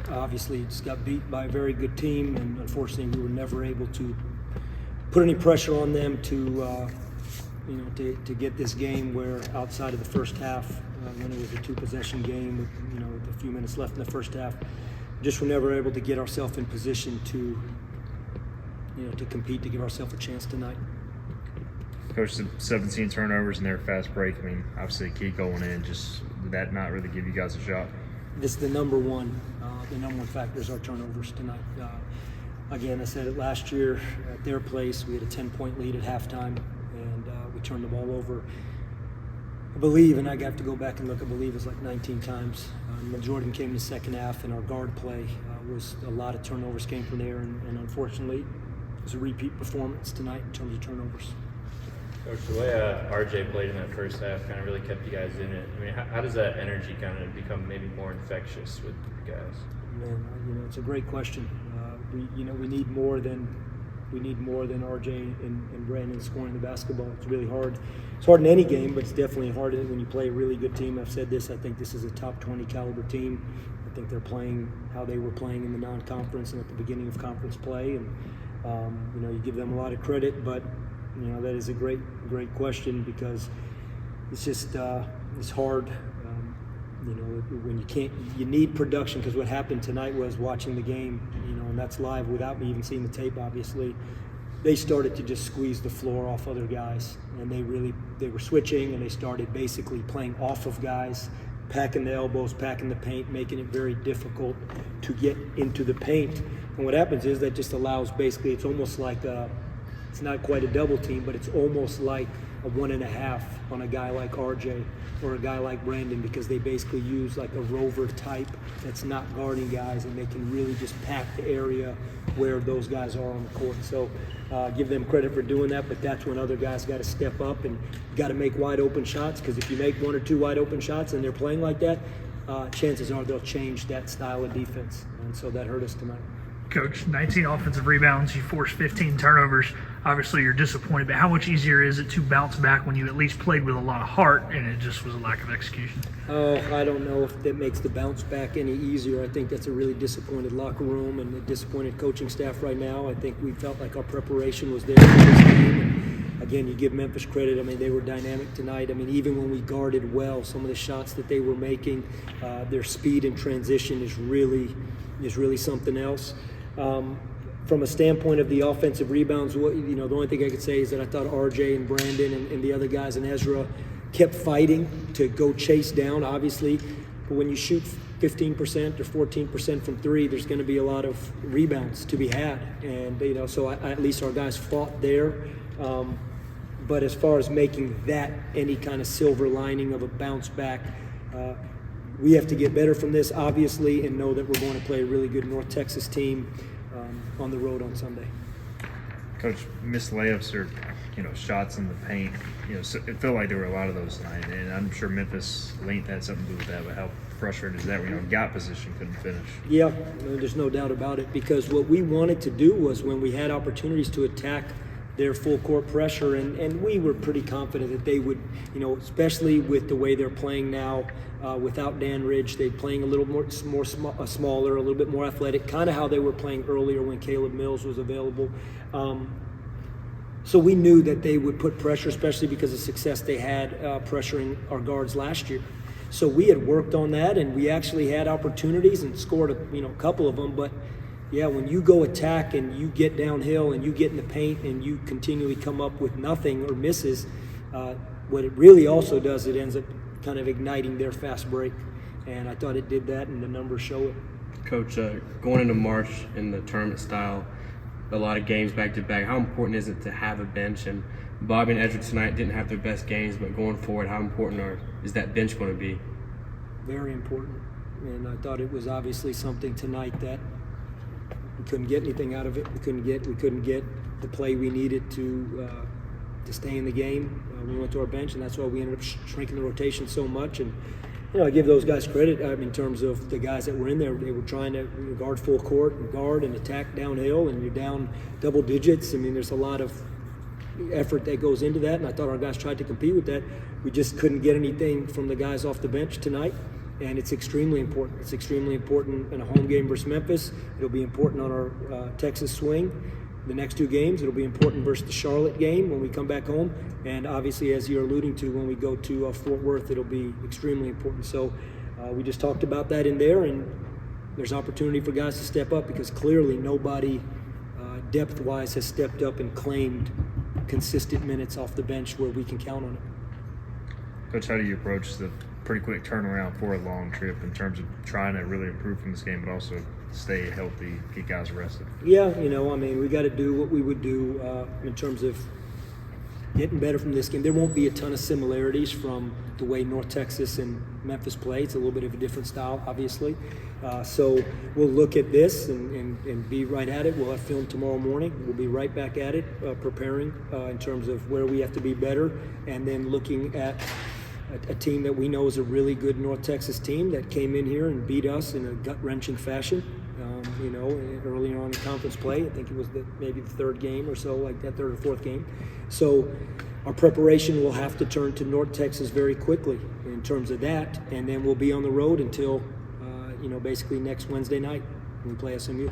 Obviously, just got beat by a very good team, and unfortunately, we were never able to put any pressure on them to get this game. Where outside of the first half, when it was a 2-possession game, with a few minutes left in the first half, just were never able to get ourselves in position to compete, to give ourselves a chance tonight. Coach, 17 turnovers in their fast break. I mean, obviously, key going in. Just did that not really give you guys a shot? This is the number one factor is our turnovers tonight. Again, I said it last year at their place. We had a 10-point lead at halftime, and we turned the ball over. I believe, and I have to go back and look, I believe it was like 19 times. Majority came in the second half, and our guard play was a lot of turnovers came from there, and unfortunately, it was a repeat performance tonight in terms of turnovers. Coach, the way RJ played in that first half kind of really kept you guys in it. I mean, how does that energy kind of become maybe more infectious with the guys? Man, it's a great question. We need more than RJ and Brandon scoring the basketball. It's really hard. It's hard in any game, but it's definitely hard when you play a really good team. I've said this. I think this is a top 20 caliber team. I think they're playing how they were playing in the non-conference and at the beginning of conference play, and you give them a lot of credit, but. That is a great question because it's just it's hard. When you need production, because what happened tonight was watching the game, and that's live without me even seeing the tape. Obviously, they started to just squeeze the floor off other guys, and they were switching, and they started basically playing off of guys, packing the elbows, packing the paint, making it very difficult to get into the paint. And what happens is that just allows basically it's almost like it's not quite a double team, but it's almost like a 1.5 on a guy like RJ or a guy like Brandon, because they basically use like a rover type that's not guarding guys, and they can really just pack the area where those guys are on the court. So give them credit for doing that, but that's when other guys got to step up and got to make wide open shots, because if you make 1 or 2 wide open shots and they're playing like that, chances are they'll change that style of defense, and so that hurt us tonight. Coach, 19 offensive rebounds, you forced 15 turnovers. Obviously, you're disappointed, but how much easier is it to bounce back when you at least played with a lot of heart and it just was a lack of execution? Oh, I don't know if that makes the bounce back any easier. I think that's a really disappointed locker room and a disappointed coaching staff right now. I think we felt like our preparation was there for this game. And again, you give Memphis credit. I mean, they were dynamic tonight. I mean, even when we guarded well, some of the shots that they were making, their speed and transition is really something else. From a standpoint of the offensive rebounds, the only thing I could say is that I thought RJ and Brandon and the other guys and Ezra kept fighting to go chase down, obviously. But when you shoot 15% or 14% from three, there's going to be a lot of rebounds to be had. And, so at least our guys fought there. But as far as making that any kind of silver lining of a bounce back, we have to get better from this, obviously, and know that we're going to play a really good North Texas team on the road on Sunday. Coach, missed layups or shots in the paint. So it felt like there were a lot of those tonight, and I'm sure Memphis length had something to do with that. But how frustrating is that when got position couldn't finish? Yeah, there's no doubt about it, because what we wanted to do was when we had opportunities to attack their full court pressure, and we were pretty confident that they would, especially with the way they're playing now, without Dan Ridge, they're playing a little smaller, a little bit more athletic, kind of how they were playing earlier when Caleb Mills was available. So we knew that they would put pressure, especially because of success they had pressuring our guards last year. So we had worked on that, and we actually had opportunities and scored a couple of them, but yeah, when you go attack and you get downhill and you get in the paint and you continually come up with nothing or misses, what it really also does, it ends up kind of igniting their fast break. And I thought it did that, and the numbers show it. Coach, going into March in the tournament style, a lot of games back-to-back, how important is it to have a bench? And Bobby and Ezra tonight didn't have their best games, but going forward, how important is that bench going to be? Very important. And I thought it was obviously something tonight that we couldn't get anything out of it. We couldn't get the play we needed to stay in the game. We went to our bench, and that's why we ended up shrinking the rotation so much. And I give those guys credit. In terms of the guys that were in there, they were trying to guard full court and guard and attack downhill, and you're down double digits. There's a lot of effort that goes into that, and I thought our guys tried to compete with that. We just couldn't get anything from the guys off the bench tonight. and it's extremely important. It's extremely important in a home game versus Memphis. It'll be important on our Texas swing. The next 2 games, it'll be important versus the Charlotte game when we come back home, and obviously, as you're alluding to, when we go to Fort Worth, it'll be extremely important. So we just talked about that in there, and there's opportunity for guys to step up because clearly nobody depth-wise has stepped up and claimed consistent minutes off the bench where we can count on it. Coach, how do you approach the pretty quick turnaround for a long trip in terms of trying to really improve from this game, but also stay healthy, get guys rested? Yeah, we got to do what we would do in terms of getting better from this game. There won't be a ton of similarities from the way North Texas and Memphis play. It's a little bit of a different style, obviously. So we'll look at this and be right at it. We'll have film tomorrow morning. We'll be right back at it, preparing in terms of where we have to be better, and then looking at a team that we know is a really good North Texas team that came in here and beat us in a gut-wrenching fashion. Earlier on in conference play, I think it was maybe the 3rd game or so, like that 3rd or 4th game. So our preparation will have to turn to North Texas very quickly in terms of that, and then we'll be on the road until basically next Wednesday night when we play SMU.